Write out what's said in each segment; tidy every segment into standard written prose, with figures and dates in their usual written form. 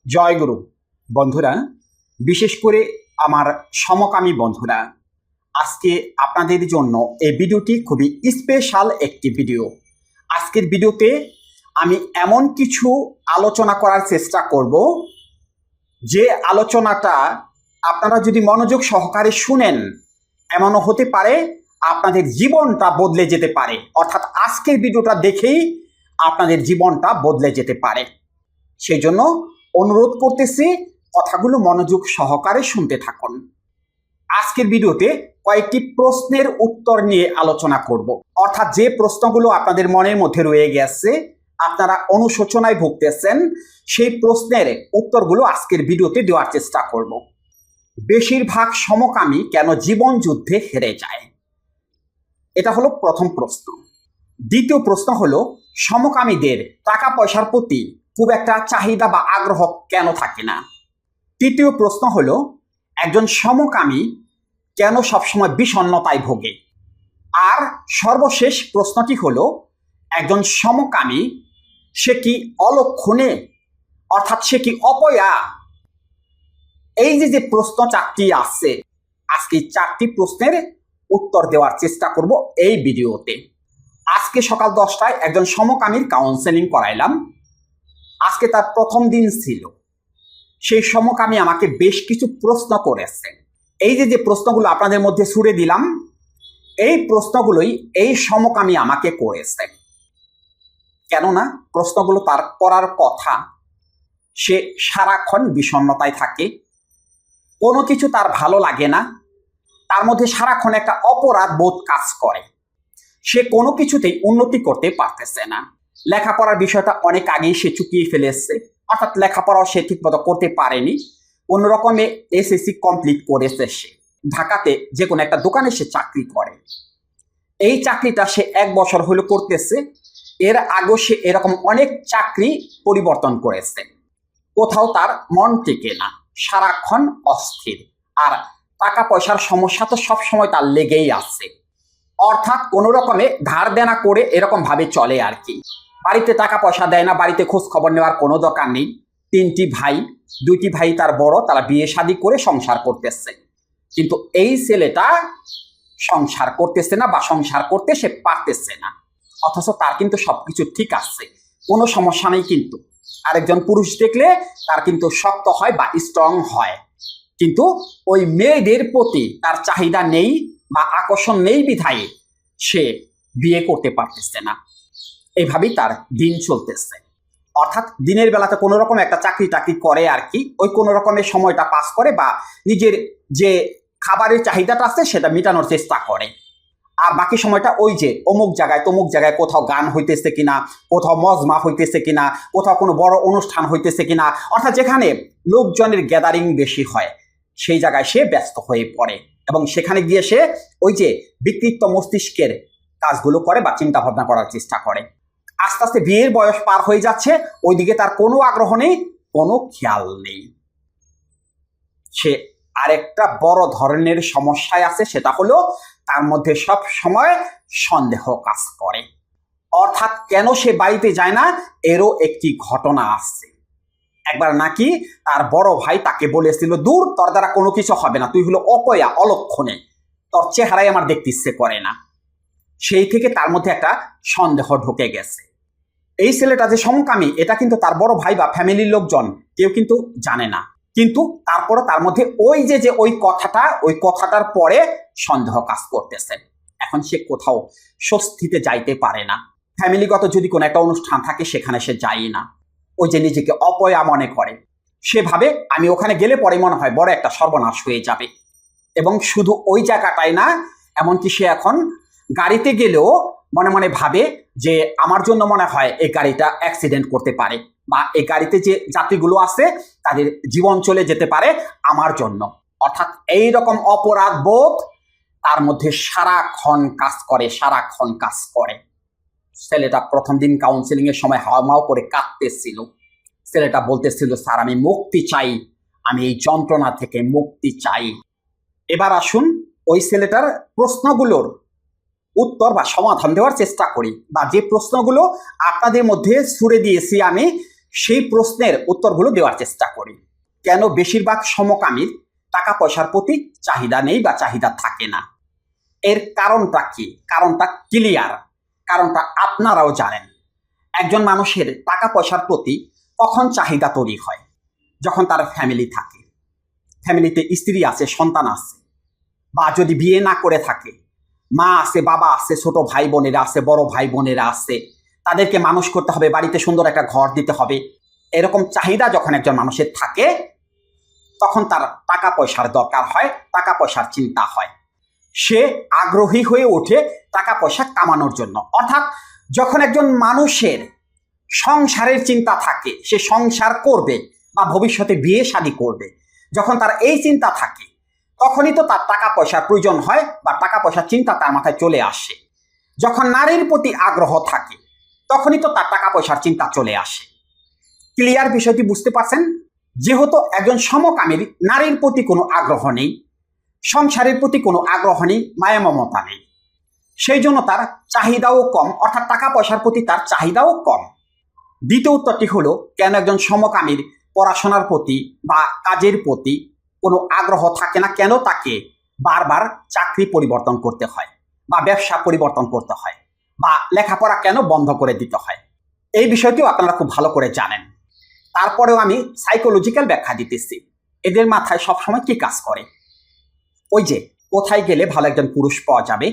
জয়গুরু বন্ধুরা, বিশেষ করে আমার সমকামী বন্ধুরা, আজকে আপনাদের জন্য এই ভিডিওটি খুবই স্পেশাল একটি ভিডিও। আজকের ভিডিওতে আমি এমন কিছু আলোচনা করার চেষ্টা করব, যে আলোচনাটা আপনারা যদি মনোযোগ সহকারে শুনেন, এমনও হতে পারে আপনাদের জীবনটা বদলে যেতে পারে। অর্থাৎ আজকের ভিডিওটা দেখেই আপনাদের জীবনটা বদলে যেতে পারে। সেই জন্য অনুরোধ করতেছি, কথাগুলো মনোযোগ সহকারে শুনতে থাকুন। আজকের ভিডিওতে কয়েকটি প্রশ্নের উত্তর নিয়ে আলোচনা করব। অর্থাৎ যে প্রশ্নগুলো আপনাদের মনের মধ্যে রয়ে গেছে, আপনারা অনুশোচনায় ভুগতেছেন, সেই প্রশ্নের উত্তরগুলো আজকের ভিডিওতে দেওয়ার চেষ্টা করব। বেশিরভাগ সমকামী কেন জীবন যুদ্ধে হেরে যায়? এটা হলো প্রথম প্রশ্ন। দ্বিতীয় প্রশ্ন হলো, সমকামীদের টাকা পয়সার প্রতি খুব একটা চাহিদা বা আগ্রহ কেন থাকে না? তৃতীয় প্রশ্ন হলো, একজন সমকামী কেন সবসময় বিষণ্ণতায় ভোগে? আর সর্বশেষ প্রশ্নটি হলো, একজন সমকামী সে কি অলক্ষণে, অর্থাৎ সে কি অপয়া? এই যে প্রশ্ন চারটি আছে, আজকে চারটি প্রশ্নের উত্তর দেওয়ার চেষ্টা করব এই ভিডিওতে। আজকে সকাল 10টায় একজন সমকামীর কাউন্সেলিং করাইলাম। আজকে তার প্রথম দিন ছিল। সেই সমকামী আমাকে বেশ কিছু প্রশ্ন করেছে। এই যে প্রশ্নগুলো আপনাদের মধ্যে ছুড়ে দিলাম, এই প্রশ্নগুলোই এই সমকামী আমাকে করেছে। কেননা প্রশ্নগুলো তার করার কথা। সে সারাক্ষণ বিষণ্ণতায় থাকে, কোনো কিছু তার ভালো লাগে না, তার মধ্যে সারাক্ষণ একটা অপরাধ বোধ কাজ করে। সে কোনো কিছুতেই উন্নতি করতে পারতেছে না। লেখাপড়ার বিষয়টা অনেক আগেই সে চুকিয়ে ফেলেছে, অর্থাৎ লেখাপড়াও সে ঠিকমতো করতে পারেনি। কোনো রকমে এসএসসি কমপ্লিট করেছে। সে ঢাকাতে যে কোনো একটা দোকানে সে চাকরি করে। এই চাকরিটা সে 1 বছর হলো করতেছে। এর আগে সে এরকম অনেক চাকরি পরিবর্তন করেছে। কোথাও তার মন টেকে না, সারাক্ষণ অস্থির। আর টাকা পয়সার সমস্যা তো সবসময় তার লেগেই আছে। অর্থাৎ কোনো রকমে ধার দেনা করে এরকম ভাবে চলে আর কি। বাড়িতে টাকা পয়সা দেয় না, বাড়িতে খোঁজ খবর নেওয়ার কোনো দরকার নেই। 3টি ভাই, 2টি ভাই তার বড়, তারা বিয়ে শাদী করে সংসার করতেছে। কিন্তু এই ছেলেটা সংসার করতেছে না, বা সংসার করতে সে পারতেছে না। অথচ তার কিন্তু সবকিছু ঠিক আছে, কোনো সমস্যা নেই। কিন্তু আরেকজন পুরুষ দেখলে তার কিন্তু শক্ত হয় বা স্ট্রং হয়। কিন্তু ওই মেয়েদের প্রতি তার চাহিদা নেই বা আকর্ষণ নেই বিধায় সে বিয়ে করতে পারতেছে না। এইভাবেই তার দিন চলতেছে। অর্থাৎ দিনের বেলাতে কোনো রকম একটা চাকরি টাকরি করে আর কি, ওই কোনো রকমের সময়টা পাস করে বা নিজের যে খাবারের চাহিদাটা আছে সেটা মেটানোর চেষ্টা করে। আর বাকি সময়টা ওই যে অমুক জায়গায় তমুক জায়গায় কোথাও গান হইতেছে কিনা, কোথাও মজমা হইতেছে কিনা, কোথাও কোনো বড় অনুষ্ঠান হইতেছে কিনা, অর্থাৎ যেখানে লোকজনের গ্যাদারিং বেশি হয় সেই জায়গায় সে ব্যস্ত হয়ে পড়ে। এবং সেখানে গিয়ে সে ওই যে বিকৃত মস্তিষ্কের কাজগুলো করে বা চিন্তা ভাবনা করার চেষ্টা করে। আস্তে আস্তে বিয়ের বয়স পার হয়ে যাচ্ছে, ওইদিকে তার কোনো আগ্রহ নেই, কোনো খেয়াল নেই। সে আরেকটা বড় ধরনের সমস্যায় আছে, সেটা হলো তার মধ্যে সব সময় সন্দেহ কাজ করে। অর্থাৎ কেন সে বাড়িতে যায় না, এরও একটি ঘটনা আছে। একবার নাকি তার বড় ভাই তাকে বলেছিল, দূর, তোর দ্বারা কোনো কিছু হবে না, তুই হলো অপয়া, অলক্ষণে, তোর চেহারাই আমার দেখতে ইচ্ছে করে না। সেই থেকে তার মধ্যে একটা সন্দেহ ঢুকে গেছে। এই ছেলেটা যে সমকামী এটা কিন্তু তার বড় ভাই বা ফ্যামিলির লোকজন কেউ কিন্তু জানে না। কিন্তু তারপরে তার মধ্যে ওই কথাটার পরে সন্দেহ কাজ করতেছে। এখন সে কোথাও স্বস্তিতে যাইতে পারে না। ফ্যামিলিগত যদি কোনো একটা অনুষ্ঠান থাকে সেখানে সে যায় না। ওই যে নিজেকে অপয়া মনে করে। সেভাবে আমি ওখানে গেলে পরে মনে হয় বড় একটা সর্বনাশ হয়ে যাবে। এবং শুধু ওই জায়গাটাই না, এমনকি সে এখন গাড়িতে গেলেও মনে মনে ভাবে যে আমার জন্য মনে হয় এই গাড়িটা অ্যাক্সিডেন্ট করতে পারে, বা এই গাড়িতে যে যাত্রীগুলো আছে তাদের জীবন চলে যেতে পারে আমার জন্য। অর্থাৎ এই রকম অপরাধ বোধ তার মধ্যে সারাক্ষণ কাজ করে। ছেলেটা প্রথম দিন কাউন্সিলিং এর সময় হাওমাও করে কাঁদতেছিল। ছেলেটা বলতেছিল, স্যার আমি মুক্তি চাই, আমি এই যন্ত্রণা থেকে মুক্তি চাই। এবার আসুন ওই ছেলেটার প্রশ্নগুলোর উত্তর বা সমাধান দেওয়ার চেষ্টা করি, বা যে প্রশ্নগুলো আপনাদের মধ্যে ছুড়ে দিয়েছি আমি, সেই প্রশ্নের উত্তরগুলো দেওয়ার চেষ্টা করি। কেন বেশিরভাগ সমকামীর টাকা পয়সার প্রতি চাহিদা নেই বা চাহিদা থাকে না? এর কারণটা কি? কারণটা ক্লিয়ার, কারণটা আপনারাও জানেন। একজন মানুষের টাকা পয়সার প্রতি কখন চাহিদা তৈরি হয়? যখন তার ফ্যামিলি থাকে, ফ্যামিলিতে স্ত্রী আছে, সন্তান আছে, বা যদি বিয়ে না করে থাকে, মা আছে, বাবা আছে, ছোট ভাই বোনেরা আছে, বড় ভাই বোনেরা আছে, তাদেরকে মানুষ করতে হবে, বাড়িতে সুন্দর একটা ঘর দিতে হবে। এরকম চাহিদা যখন একজন মানুষের থাকে, তখন তার টাকা পয়সার দরকার হয়, টাকা পয়সার চিন্তা হয়, সে আগ্রহী হয়ে ওঠে টাকা পয়সা কামানোর জন্য। অর্থাৎ যখন একজন মানুষের সংসারের চিন্তা থাকে, সে সংসার করবে বা ভবিষ্যতে বিয়ে শাদী করবে, যখন তার এই চিন্তা থাকে, তখনই তো তার টাকা পয়সার প্রয়োজন হয় বা টাকা পয়সার চিন্তা তার মাথায় চলে আসে। যখন নারীর প্রতি আগ্রহ থাকে, তখনই তো তার টাকা পয়সার চিন্তা চলে আসে। ক্লিয়ার বিষয়টি বুঝতে পারছেন? যেহেতু একজন সমকামীর নারীর প্রতি কোনো আগ্রহ নেই, সংসারের প্রতি কোনো আগ্রহ নেই, মায়া মমতা নেই, সেই জন্য তার চাহিদাও কম, অর্থাৎ টাকা পয়সার প্রতি তার চাহিদাও কম। দ্বিতীয় উত্তরটি হলো, কেন একজন সমকামীর পড়াশোনার প্রতি বা কাজের প্রতি কোনো আগ্রহ থাকে না? কেন তাকে বারবার চাকরি পরিবর্তন করতে হয় বা ব্যবসা পরিবর্তন করতে হয় বা লেখাপড়া কেন বন্ধ করে দিতে হয়? এই বিষয়টিও আপনারা খুব ভালো করে জানেন। তারপরেও আমি সাইকোলজিক্যাল ব্যাখ্যা দিতেছি। এদের মাথায় সবসময় কি কাজ করে? ওই যে কোথায় গেলে ভালো একজন পুরুষ পাওয়া যাবে,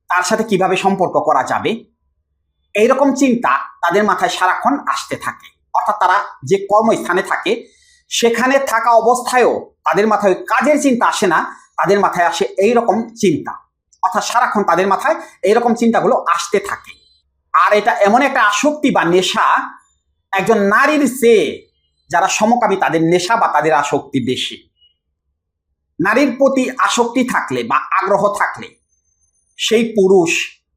তার সাথে কিভাবে সম্পর্ক করা যাবে, এইরকম চিন্তা তাদের মাথায় সারাক্ষণ আসতে থাকে। অর্থাৎ তারা যে কর্মস্থানে থাকে, সেখানে থাকা অবস্থায়ও তাদের মাথায় কাজের চিন্তা আসে না, তাদের মাথায় আসে এইরকম চিন্তা। অর্থাৎ সারাক্ষণ তাদের মাথায় এইরকম চিন্তাগুলো আসতে থাকে। আর এটা এমন একটা আসক্তি বা নেশা, একজন নারীর চেয়ে যারা সমকামী তাদের নেশা বা তাদের আসক্তি বেশি। নারীর প্রতি আসক্তি থাকলে বা আগ্রহ থাকলে সেই পুরুষ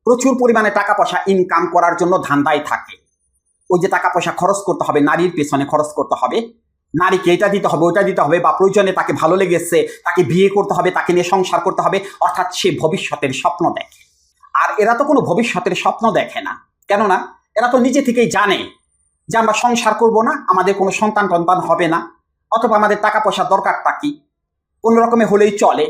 প্রচুর পরিমাণে টাকা পয়সা ইনকাম করার জন্য ধান্দায় থাকে। ওই যে টাকা পয়সা খরচ করতে হবে, নারীর পেছনে খরচ করতে হবে, নারীকে এটা দিতে হবে, ওইটা দিতে হবে, বা প্রয়োজনে তাকে ভালো লেগেছে তাকে বিয়ে করতে হবে, তাকে নিয়ে সংসার করতে হবে। অর্থাৎ সে ভবিষ্যতের স্বপ্ন দেখে। আর এরা তো কোনো ভবিষ্যতের স্বপ্ন দেখে না, কেননা এরা তো নিজে থেকেই জানে যে আমরা সংসার করব না, আমাদের কোনো সন্তান টন্তান হবে না, অথবা আমাদের টাকা পয়সার দরকারটা কি, কোনো রকমে হলেই চলে।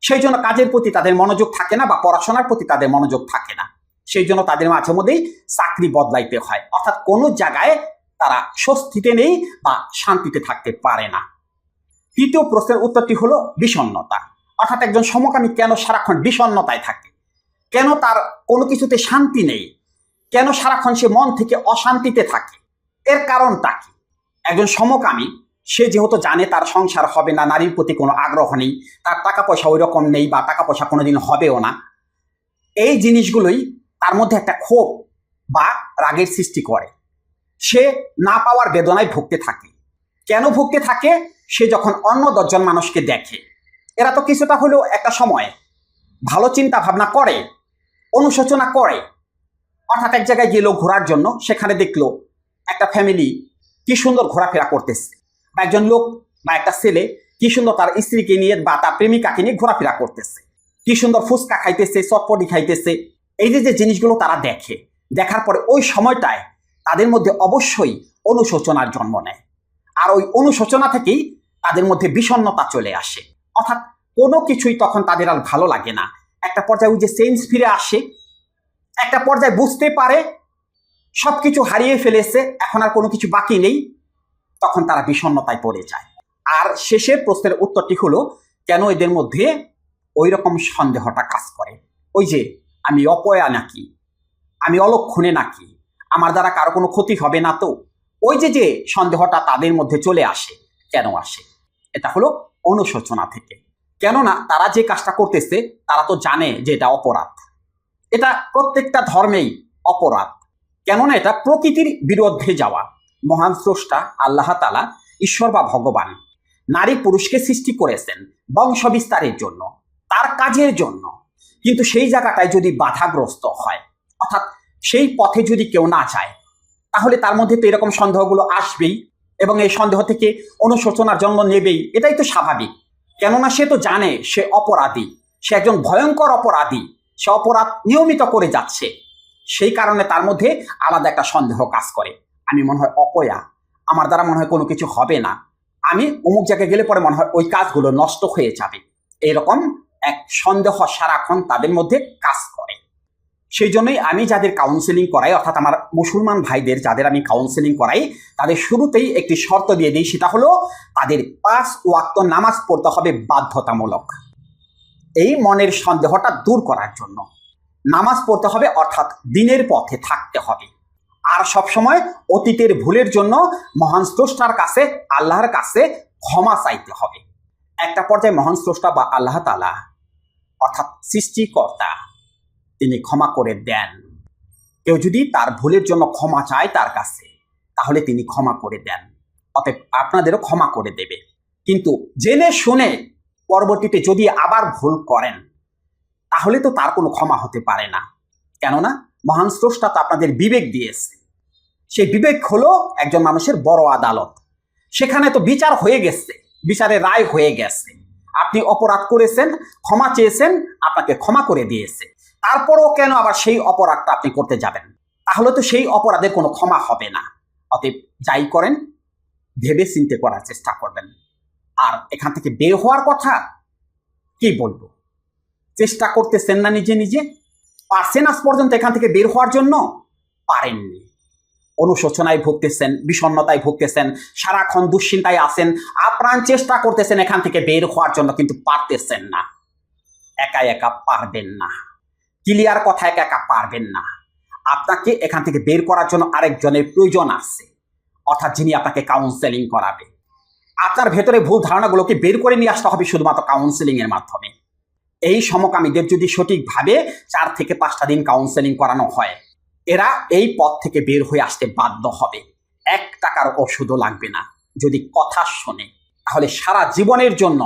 সেই জন্য কাজের প্রতি তাদের মনোযোগ থাকে না বা পড়াশোনার প্রতি তাদের মনোযোগ থাকে না। সেই জন্য তাদের মাঝে মধ্যেই চাকরি বদলাইতে হয়। অর্থাৎ কোনো জায়গায় তারা স্বস্তিতে নেই বা শান্তিতে থাকতে পারে না। তৃতীয় প্রশ্নের উত্তরটি হলো বিষণ্ণতা। অর্থাৎ একজন সমকামী কেন সারাক্ষণ বিষণ্ণতায় থাকে? কেন তার কোনো কিছুতে শান্তি নেই? কেন সারাক্ষণ সে মন থেকে অশান্তিতে থাকে? এর কারণটা কি? একজন সমকামী সে যেহেতু জানে তার সংসার হবে না, নারীর প্রতি কোনো আগ্রহ নেই, তার টাকা পয়সা ওই রকম নেই বা টাকা পয়সা কোনোদিন হবেও না, এই জিনিসগুলোই তার মধ্যে একটা ক্ষোভ বা রাগের সৃষ্টি করে। সে না পাওয়ার বেদনায় ভুগতে থাকে। কেন ভুগতে থাকে? সে যখন অন্য 10 জন মানুষকে দেখে, এরা তো কিছুটা হলেও একটা সময় ভালো চিন্তা ভাবনা করে, অনুশোচনা করে। অর্থাৎ এক জায়গায় গেল ঘোরার জন্য, সেখানে দেখলো একটা ফ্যামিলি কি সুন্দর ঘোরাফেরা করতেছে, বা একজন লোক বা একটা ছেলে কি সুন্দর তার স্ত্রীকে নিয়ে বা তার প্রেমিকাকে নিয়ে ঘোরাফেরা করতেছে, কি সুন্দর ফুচকা খাইতেছে, চটপটি খাইতেছে। এই যে জিনিসগুলো তারা দেখে, দেখার পরে ওই সময়টায় তাদের মধ্যে অবশ্যই অনুশোচনার জন্ম নেয়। আর ওই অনুশোচনা থেকেই তাদের মধ্যে বিষণ্ণতা চলে আসে। অর্থাৎ কোনো কিছুই তখন তাদের আর ভালো লাগে না। একটা পর্যায়ে ওই যে চেঞ্জ ফিরে আসে, একটা পর্যায়ে বুঝতে পারে সবকিছু হারিয়ে ফেলেছে, এখন আর কোনো কিছু বাকি নেই, তখন তারা বিষণ্ণতায় পড়ে যায়। আর শেষের প্রশ্নের উত্তরটি হলো, কেন এদের মধ্যে ওই রকম সন্দেহটা কাজ করে? ওই যে আমি অপয়া নাকি, আমি অলক্ষণে নাকি, আমার দ্বারা কারো কোনো ক্ষতি হবে না তো? ওই যে সন্দেহটা তাদের মধ্যে চলে আসে, কেন আসে? এটা হলো অনুশোচনা থেকে। কেননা তারা যে কাজটা করতেছে তারা তো জানে যে এটা অপরাধ, এটা প্রত্যেকটা ধর্মেই অপরাধ। কেননা এটা প্রকৃতির বিরুদ্ধে যাওয়া। মহান স্রষ্টা আল্লাহ তাআলা, ঈশ্বর বা ভগবান, নারী পুরুষকে সৃষ্টি করেছেন বংশ বিস্তারের জন্য, তার কাজের জন্য। কিন্তু সেই জায়গাটায় যদি বাধাগ্রস্ত হয়, অর্থাৎ সেই পথে যদি কেউ না যায়, তাহলে তার মধ্যে তো এরকম সন্দেহগুলো আসবেই এবং এই সন্দেহ থেকে অনুশোচনার জন্ম নেবেই। এটাই তো স্বাভাবিক। কেননা সে তো জানে সে অপরাধী, সে একজন ভয়ঙ্কর অপরাধী, সে অপরাধ নিয়মিত করে যাচ্ছে। সেই কারণে তার মধ্যে আলাদা একটা সন্দেহ কাজ করে। আমি মনে হয় অপয়া, আমার দ্বারা মনে হয় কোনো কিছু হবে না, আমি অমুক জায়গায় গেলে পরে মনে হয় ওই কাজগুলো নষ্ট হয়ে যাবে, এরকম এক সন্দেহ সারাক্ষণ তাদের মধ্যে কাজ করে। সেই জন্যই আমি যাদের কাউন্সেলিং করাই, অর্থাৎ আমার মুসলমান ভাইদের যাদের আমি কাউন্সেলিং করাই, তাদের শুরুতেই একটি শর্ত দিয়ে দিই, সেটা হলো তাদের 5 ওয়াক্ত নামাজ পড়তে হবে বাধ্যতামূলক। এই মনের সন্দেহটা দূর করার জন্য নামাজ পড়তে হবে, অর্থাৎ দিনের পথে থাকতে হবে। আর সবসময় অতীতের ভুলের জন্য মহান স্রষ্টার কাছে, আল্লাহর কাছে ক্ষমা চাইতে হবে। একটা পর্যায়ে মহান স্রষ্টা বা আল্লাহ তাআলা অর্থাৎ সৃষ্টিকর্তা তিনি ক্ষমা করে দেন। কেউ যদি তার ভুলের জন্য ক্ষমা চায় তার কাছে, তাহলে তিনি ক্ষমা করে দেন, অতএব আপনাদেরও ক্ষমা করে দেবে। কিন্তু জেনে শুনে পরবর্তীতে যদি আবার ভুল করেন, তাহলে তো তার কোনো ক্ষমা হতে পারে না। কেননা মহান স্রষ্টা তো আপনাদের বিবেক দিয়েছে। সেই বিবেক হলো একজন মানুষের বড় আদালত। সেখানে তো বিচার হয়ে গেছে, বিচারের রায় হয়ে গেছে। আপনি অপরাধ করেছেন, ক্ষমা চেয়েছেন, আপনাকে ক্ষমা করে দিয়েছে। তারপরও কেন আবার সেই অপরাধটা আপনি করতে যাবেন? তাহলে তো সেই অপরাধের কোনো ক্ষমা হবে না। অতএব যাই করেন ভেবে চিন্তে করার চেষ্টা করবেন। আর এখান থেকে বের হওয়ার কথা কি বলবো, চেষ্টা করতেছেন না নিজে নিজে? পারছেন আজ পর্যন্ত এখান থেকে বের হওয়ার জন্য? পারেননি। অনুশোচনায় ভুগতেছেন, বিষণ্ণতায় ভুগতেছেন, সারাক্ষণ দুশ্চিন্তায় আছেন, আপ্রাণ চেষ্টা করতেছেন এখান থেকে বের হওয়ার জন্য, কিন্তু পারতেছেন না। একা একা পারবেন না, ক্লিয়ার কথা একা একা পারবেন না। আপনাকে এখান থেকে বের করার জন্য আরেকজনের প্রয়োজন আছে, অর্থাৎ যিনি আপনাকে কাউন্সেলিং করাবে। আপনার ভেতরে ভুল ধারণাগুলোকে বের করে নিয়ে আসতে হবে শুধুমাত্র কাউন্সেলিং এর মাধ্যমে। এই সমকামীদের যদি সঠিকভাবে 4 থেকে 5টা দিন কাউন্সেলিং করানো হয়, এরা এই পথ থেকে বের হয়ে আসতে বাধ্য হবে। 1 টাকার ওষুধও লাগবে না। যদি কথা শোনে, তাহলে সারা জীবনের জন্য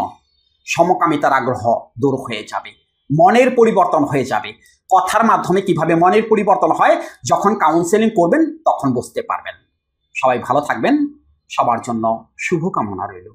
সমকামিতার আগ্রহ দূর হয়ে যাবে, মনের পরিবর্তন হয়ে যাবে। কথার মাধ্যমে কিভাবে মনের পরিবর্তন হয়, যখন কাউন্সেলিং করবেন তখন বুঝতে পারবেন। সবাই ভালো থাকবেন, সবার জন্য শুভকামনা রইল।